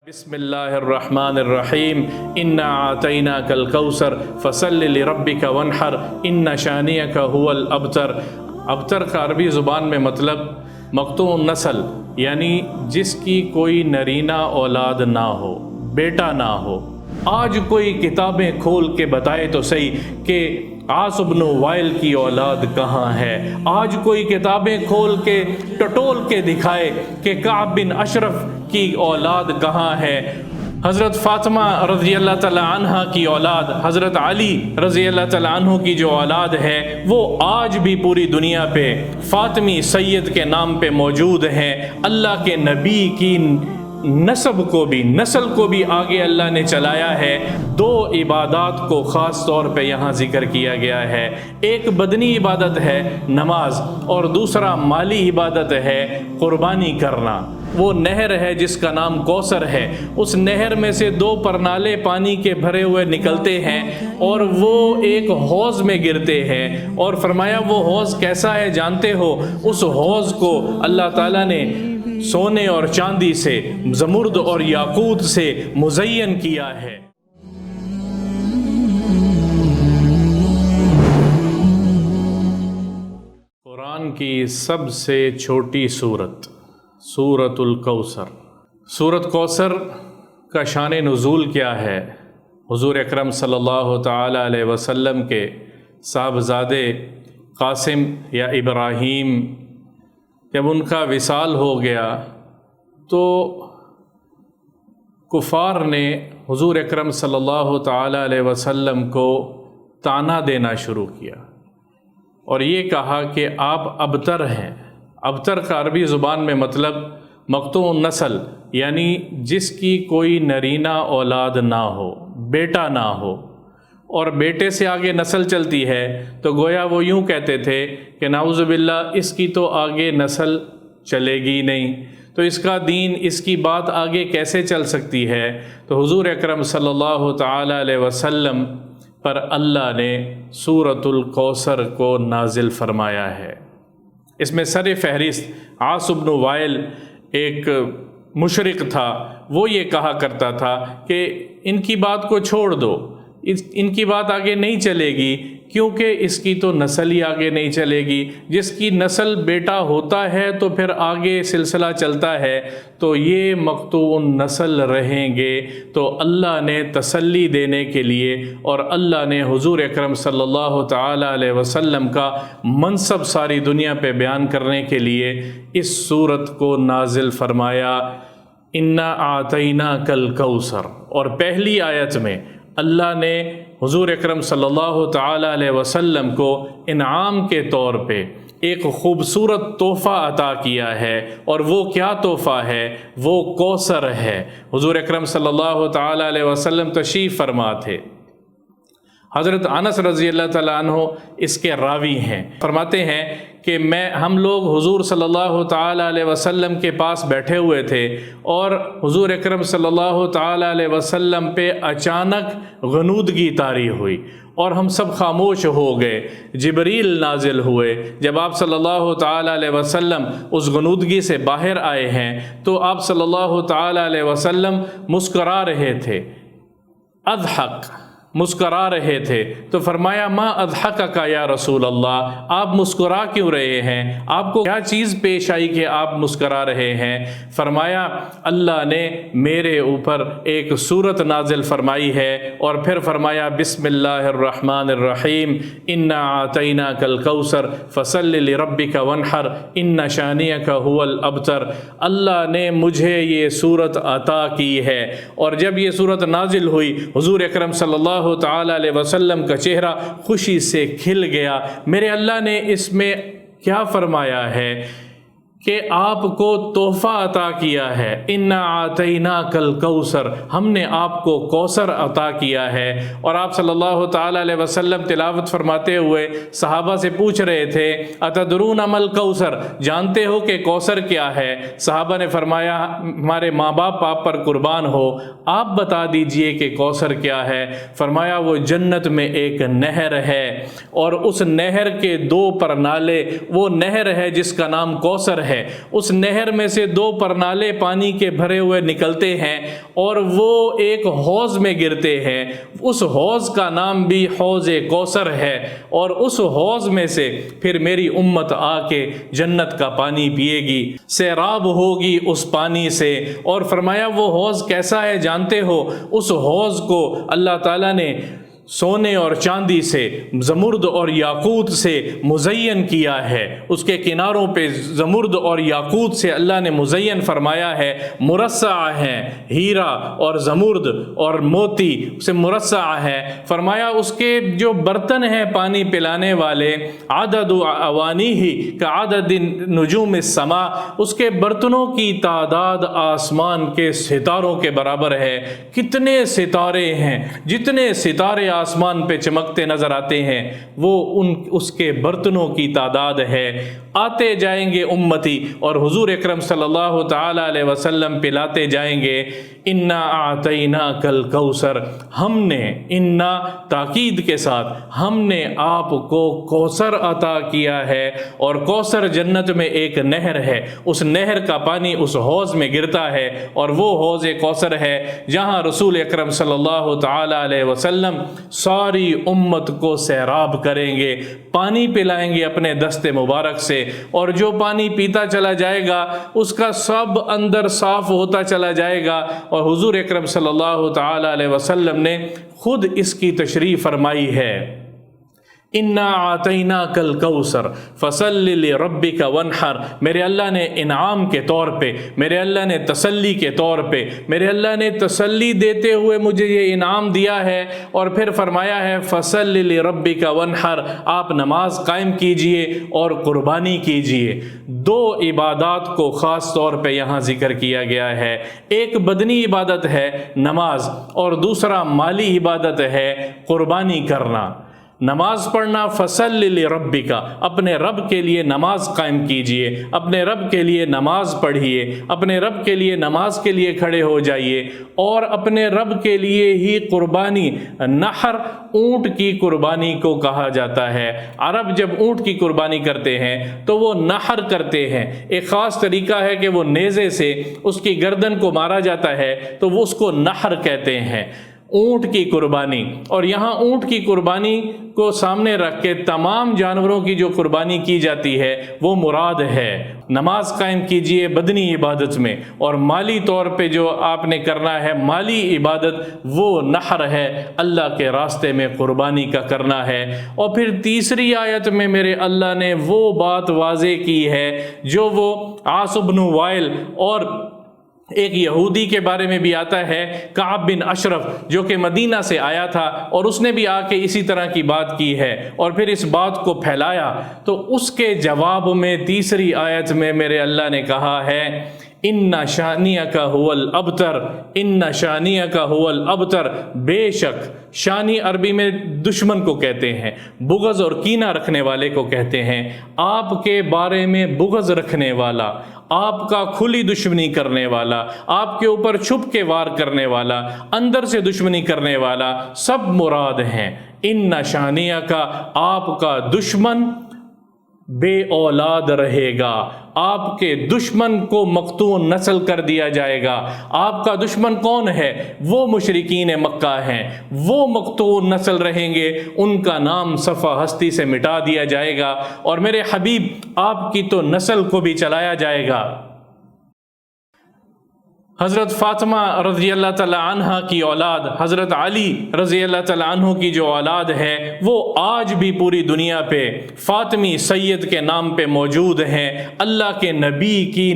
بسم اللہ الرحمن الرحیم انا اعطیناک الکوثر فصل لربک وانحر ان شانئک هو الابتر۔ ابتر کا عربی زبان میں مطلب مقطوع النسل، یعنی جس کی کوئی نرینہ اولاد نہ ہو، بیٹا نہ ہو۔ آج کوئی کتابیں کھول کے بتائے تو صحیح کہ عاص بن وائل کی اولاد کہاں ہے۔ آج کوئی کتابیں کھول کے ٹٹول کے دکھائے کہ کعب بن اشرف کی اولاد کہاں ہے۔ حضرت فاطمہ رضی اللہ تعالی عنہ کی اولاد، حضرت علی رضی اللہ تعالی عنہ کی جو اولاد ہے وہ آج بھی پوری دنیا پہ فاطمی سید کے نام پہ موجود ہیں۔ اللہ کے نبی کی نسل کو بھی آگے اللہ نے چلایا ہے۔ دو عبادات کو خاص طور پہ یہاں ذکر کیا گیا ہے، ایک بدنی عبادت ہے نماز، اور دوسرا مالی عبادت ہے قربانی کرنا۔ وہ نہر ہے جس کا نام کوثر ہے، اس نہر میں سے دو پرنالے پانی کے بھرے ہوئے نکلتے ہیں اور وہ ایک حوض میں گرتے ہیں، اور فرمایا وہ حوض کیسا ہے جانتے ہو؟ اس حوض کو اللہ تعالیٰ نے سونے اور چاندی سے، زمرد اور یاقوت سے مزین کیا ہے۔ قرآن کی سب سے چھوٹی سورت سورۃ الکوثر۔ سورۃ کوثر کا شان نزول کیا ہے؟ حضور اکرم صلی اللہ تعالی علیہ وسلم کے صاحبزادے قاسم یا ابراہیم جب ان کا وصال ہو گیا تو کفار نے حضور اکرم صلی اللہ تعالی علیہ وسلم کو طعنہ دینا شروع کیا اور یہ کہا کہ آپ ابتر ہیں۔ ابتر کا عربی زبان میں مطلب مقطوع النسل، یعنی جس کی کوئی نرینہ اولاد نہ ہو، بیٹا نہ ہو، اور بیٹے سے آگے نسل چلتی ہے تو گویا وہ یوں کہتے تھے کہ نعوذ باللہ اس کی تو آگے نسل چلے گی نہیں، تو اس کا دین، اس کی بات آگے کیسے چل سکتی ہے؟ تو حضور اکرم صلی اللہ تعالی علیہ وسلم پر اللہ نے سورۃ الکوثر کو نازل فرمایا ہے۔ اس میں سر فہرست عاص بن وائل ایک مشرک تھا، وہ یہ کہا کرتا تھا کہ ان کی بات کو چھوڑ دو، ان کی بات آگے نہیں چلے گی کیونکہ اس کی تو نسل ہی آگے نہیں چلے گی۔ جس کی نسل بیٹا ہوتا ہے تو پھر آگے سلسلہ چلتا ہے، تو یہ مقطوع النسل رہیں گے۔ تو اللہ نے تسلی دینے کے لیے اور اللہ نے حضور اکرم صلی اللہ تعالی علیہ وسلم کا منصب ساری دنیا پہ بیان کرنے کے لیے اس سورت کو نازل فرمایا، انا اعطیناک الکوثر۔ اور پہلی آیت میں اللہ نے حضور اکرم صلی اللہ تعالی علیہ وسلم کو انعام کے طور پہ ایک خوبصورت تحفہ عطا کیا ہے، اور وہ کیا تحفہ ہے؟ وہ کوثر ہے۔ حضور اکرم صلی اللہ تعالی علیہ وسلم تشریف فرما تھے۔ حضرت انس رضی اللہ تعالیٰ عنہ اس کے راوی ہیں، فرماتے ہیں کہ ہم لوگ حضور صلی اللہ تعالی علیہ وسلم کے پاس بیٹھے ہوئے تھے اور حضور اکرم صلی اللہ تعالی علیہ وسلم پہ اچانک غنودگی طاری ہوئی اور ہم سب خاموش ہو گئے۔ جبریل نازل ہوئے۔ جب آپ صلی اللہ تعالی علیہ وسلم اس غنودگی سے باہر آئے ہیں تو آپ صلی اللہ تعالی علیہ وسلم مسکرا رہے تھے، اضحک، مسکرا رہے تھے۔ تو فرمایا ما اضحکک یا رسول اللہ، آپ مسکرا کیوں رہے ہیں؟ آپ کو کیا چیز پیش آئی کہ آپ مسکرا رہے ہیں؟ فرمایا اللہ نے میرے اوپر ایک سورت نازل فرمائی ہے، اور پھر فرمایا بسم اللہ الرحمن الرحیم انا اعطیناک الکوثر فصل لربک وانحر ان شانئک هو الابتر۔ اللہ نے مجھے یہ سورت عطا کی ہے، اور جب یہ سورت نازل ہوئی حضور اکرم صلی اللہ تعالی علیہ وسلم کا چہرہ خوشی سے کھل گیا۔ میرے اللہ نے اس میں کیا فرمایا ہے کہ آپ کو تحفہ عطا کیا ہے، انا اعطیناک الکوثر، ہم نے آپ کو کوثر عطا کیا ہے۔ اور آپ صلی اللہ تعالی علیہ وسلم تلاوت فرماتے ہوئے صحابہ سے پوچھ رہے تھے اتدرون ما الکوثر، جانتے ہو کہ کوثر کیا ہے؟ صحابہ نے فرمایا ہمارے ماں باپ آپ پر قربان ہو، آپ بتا دیجئے کہ کوثر کیا ہے۔ فرمایا وہ جنت میں ایک نہر ہے، اور اس نہر کے دو پرنالے، وہ نہر ہے جس کا نام کوثر ہے، اس نہر میں سے 2 پرنالے پانی کے بھرے ہوئے نکلتے ہیں اور وہ ایک حوض میں گرتے ہیں، اس حوض کا نام بھی حوض کوثر ہے، اور اس حوض میں سے پھر میری امت آ کے جنت کا پانی پیے گی، سیراب ہوگی اس پانی سے۔ اور فرمایا وہ حوض کیسا ہے جانتے ہو؟ اس حوض کو اللہ تعالیٰ نے سونے اور چاندی سے، زمرد اور یاقوت سے مزین کیا ہے، اس کے کناروں پہ زمرد اور یاقوت سے اللہ نے مزین فرمایا ہے، مرصع ہے، ہیرا اور زمرد اور موتی سے مرصع ہے۔ فرمایا اس کے جو برتن ہیں پانی پلانے والے، عدد اوانیہ کعدد نجوم السماء، اس کے برتنوں کی تعداد آسمان کے ستاروں کے برابر ہے۔ کتنے ستارے ہیں، جتنے ستارے آسمان پہ چمکتے نظر آتے ہیں وہ اس کے برتنوں کی تعداد ہے۔ آتے جائیں گے امتی اور حضور اکرم صلی اللہ تعالی علیہ وسلم پلاتے جائیں گے، انا اعطیناک الکوثر، ہم نے، انا تاکید کے ساتھ، ہم نے آپ کو کوثر عطا کیا ہے، اور کوثر جنت میں ایک نہر ہے، اس نہر کا پانی اس حوض میں گرتا ہے، اور وہ حوض کوثر ہے جہاں رسول اکرم صلی اللہ تعالی علیہ وسلم ساری امت کو سیراب کریں گے، پانی پلائیں گے اپنے دست مبارک سے، اور جو پانی پیتا چلا جائے گا اس کا سب اندر صاف ہوتا چلا جائے گا۔ اور حضور اکرم صلی اللہ تعالی علیہ وسلم نے خود اس کی تشریح فرمائی ہے، انا اعطیناک الکوثر فصل لربک وانحر، میرے اللہ نے انعام کے طور پہ، میرے اللہ نے تسلی کے طور پہ، میرے اللہ نے تسلی دیتے ہوئے مجھے یہ انعام دیا ہے، اور پھر فرمایا ہے فصل لربک وانحر، آپ نماز قائم کیجئے اور قربانی کیجئے۔ 2 عبادات کو خاص طور پہ یہاں ذکر کیا گیا ہے، ایک بدنی عبادت ہے نماز، اور دوسرا مالی عبادت ہے قربانی کرنا۔ نماز پڑھنا، فصل لربک، اپنے رب کے لیے نماز قائم کیجئے، اپنے رب کے لیے نماز پڑھیے، اپنے رب کے لیے نماز کے لیے کھڑے ہو جائیے، اور اپنے رب کے لیے ہی قربانی، نحر اونٹ کی قربانی کو کہا جاتا ہے۔ عرب جب اونٹ کی قربانی کرتے ہیں تو وہ نحر کرتے ہیں، ایک خاص طریقہ ہے کہ وہ نیزے سے اس کی گردن کو مارا جاتا ہے تو وہ اس کو نحر کہتے ہیں، اونٹ کی قربانی۔ اور یہاں اونٹ کی قربانی کو سامنے رکھ کے تمام جانوروں کی جو قربانی کی جاتی ہے وہ مراد ہے۔ نماز قائم کیجئے بدنی عبادت میں، اور مالی طور پہ جو آپ نے کرنا ہے مالی عبادت وہ نحر ہے، اللہ کے راستے میں قربانی کا کرنا ہے۔ اور پھر تیسری آیت میں میرے اللہ نے وہ بات واضح کی ہے جو وہ عاص بن وائل اور ایک یہودی کے بارے میں بھی آتا ہے، کعب بن اشرف، جو کہ مدینہ سے آیا تھا اور اس نے بھی آ کے اسی طرح کی بات کی ہے اور پھر اس بات کو پھیلایا، تو اس کے جواب میں تیسری آیت میں میرے اللہ نے کہا ہے، ان شانیک هو الابتر، ان شانیک هو الابتر، بے شک، شانی عربی میں دشمن کو کہتے ہیں، بغض اور کینہ رکھنے والے کو کہتے ہیں، آپ کے بارے میں بغض رکھنے والا، آپ کا کھلی دشمنی کرنے والا، آپ کے اوپر چھپ کے وار کرنے والا، اندر سے دشمنی کرنے والا، سب مراد ہیں۔ ان شانیہ کا، آپ کا دشمن بے اولاد رہے گا، آپ کے دشمن کو مقطوع نسل کر دیا جائے گا۔ آپ کا دشمن کون ہے؟ وہ مشرکین مکہ ہیں، وہ مقطوع نسل رہیں گے، ان کا نام صفحہ ہستی سے مٹا دیا جائے گا، اور میرے حبیب آپ کی تو نسل کو بھی چلایا جائے گا۔ حضرت فاطمہ رضی اللہ تعالیٰ عنہ کی اولاد، حضرت علی رضی اللہ تعالیٰ عنہ کی جو اولاد ہے وہ آج بھی پوری دنیا پہ فاطمی سید کے نام پہ موجود ہیں۔ اللہ کے نبی کی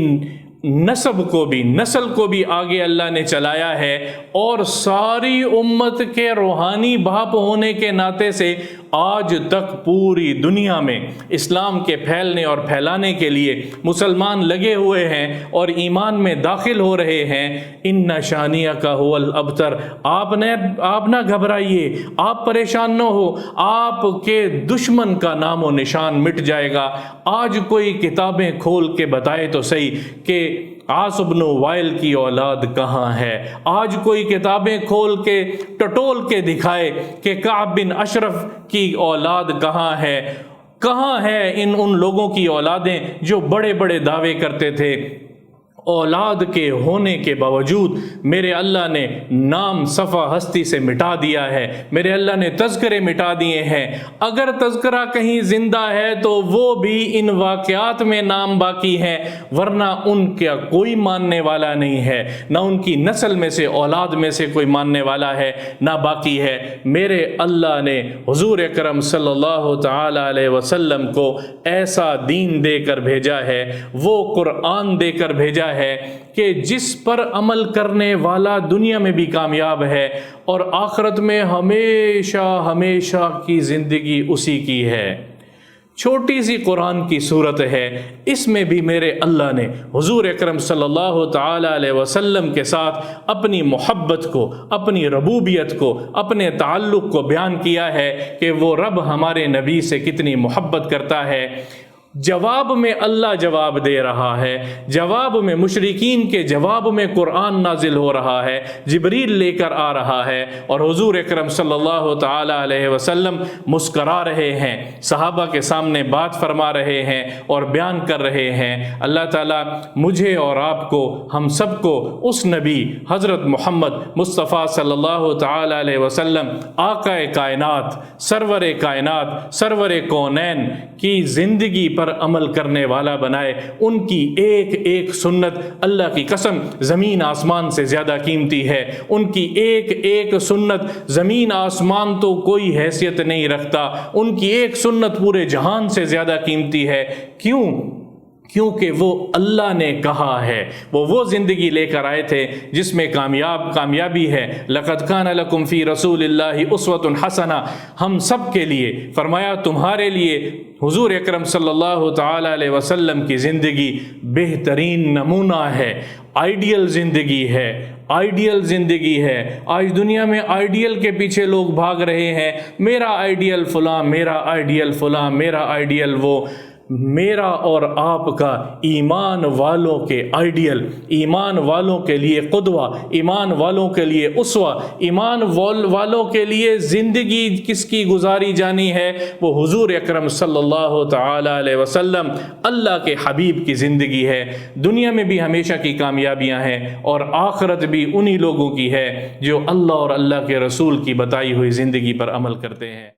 نسب کو بھی، نسل کو بھی آگے اللہ نے چلایا ہے، اور ساری امت کے روحانی باپ ہونے کے ناطے سے آج تک پوری دنیا میں اسلام کے پھیلنے اور پھیلانے کے لیے مسلمان لگے ہوئے ہیں اور ایمان میں داخل ہو رہے ہیں۔ ان شانیک هو الابتر، آپ نہ گھبرائیے، آپ پریشان نہ ہو، آپ کے دشمن کا نام و نشان مٹ جائے گا۔ آج کوئی کتابیں کھول کے بتائے تو صحیح کہ عاص بن وائل کی اولاد کہاں ہے، آج کوئی کتابیں کھول کے ٹٹول کے دکھائے کہ کعب بن اشرف کی اولاد کہاں ہے، کہاں ہے ان لوگوں کی اولادیں جو بڑے بڑے دعوے کرتے تھے؟ اولاد کے ہونے کے باوجود میرے اللہ نے نام صفا ہستی سے مٹا دیا ہے، میرے اللہ نے تذکرے مٹا دیے ہیں۔ اگر تذکرہ کہیں زندہ ہے تو وہ بھی ان واقعات میں نام باقی ہیں، ورنہ ان کا کوئی ماننے والا نہیں ہے، نہ ان کی نسل میں سے اولاد میں سے کوئی ماننے والا ہے، نہ باقی ہے۔ میرے اللہ نے حضور اکرم صلی اللہ تعالی علیہ وسلم کو ایسا دین دے کر بھیجا ہے، وہ قرآن دے کر بھیجا ہے کہ جس پر عمل کرنے والا دنیا میں بھی کامیاب ہے اور آخرت میں ہمیشہ ہمیشہ کی زندگی اسی کی ہے۔ چھوٹی سی قرآن کی صورت ہے، اس میں بھی میرے اللہ نے حضور اکرم صلی اللہ تعالی علیہ وسلم کے ساتھ اپنی محبت کو، اپنی ربوبیت کو، اپنے تعلق کو بیان کیا ہے کہ وہ رب ہمارے نبی سے کتنی محبت کرتا ہے۔ جواب میں اللہ جواب دے رہا ہے، جواب میں مشرکین کے جواب میں قرآن نازل ہو رہا ہے، جبریل لے کر آ رہا ہے، اور حضور اکرم صلی اللہ تعالی علیہ وسلم مسکرا رہے ہیں، صحابہ کے سامنے بات فرما رہے ہیں اور بیان کر رہے ہیں۔ اللہ تعالیٰ مجھے اور آپ کو، ہم سب کو اس نبی حضرت محمد مصطفیٰ صلی اللہ تعالی علیہ وسلم آقا کائنات، سرور کائنات، سرور کونین کی زندگی پر عمل کرنے والا بنائے۔ ان کی ایک ایک سنت اللہ کی قسم زمین آسمان سے زیادہ قیمتی ہے، ان کی ایک ایک سنت زمین آسمان تو کوئی حیثیت نہیں رکھتا، ان کی ایک سنت پورے جہان سے زیادہ قیمتی ہے۔ کیوں؟ کیونکہ وہ اللہ نے کہا ہے، وہ زندگی لے کر آئے تھے جس میں کامیابی ہے۔ لَقَدْ كَانَ لَكُمْ فِي رَسُولِ اللَّهِ أُسْوَةٌ حَسَنَةٌ، ہم سب کے لیے فرمایا تمہارے لیے حضور اکرم صلی اللہ تعالی علیہ وسلم کی زندگی بہترین نمونہ ہے، آئیڈیل زندگی ہے، آئیڈیل زندگی ہے۔ آج دنیا میں آئیڈیل کے پیچھے لوگ بھاگ رہے ہیں، میرا آئیڈیل فلاں، میرا آئیڈیل فلاں، میرا آئیڈیل وہ۔ میرا اور آپ کا ایمان والوں کے آئیڈیل، ایمان والوں کے لیے قدوہ، ایمان والوں کے لیے اسوہ، ایمان والوں کے لیے زندگی کس کی گزاری جانی ہے؟ وہ حضور اکرم صلی اللہ تعالی علیہ وسلم اللہ کے حبیب کی زندگی ہے۔ دنیا میں بھی ہمیشہ کی کامیابیاں ہیں اور آخرت بھی انہی لوگوں کی ہے جو اللہ اور اللہ کے رسول کی بتائی ہوئی زندگی پر عمل کرتے ہیں۔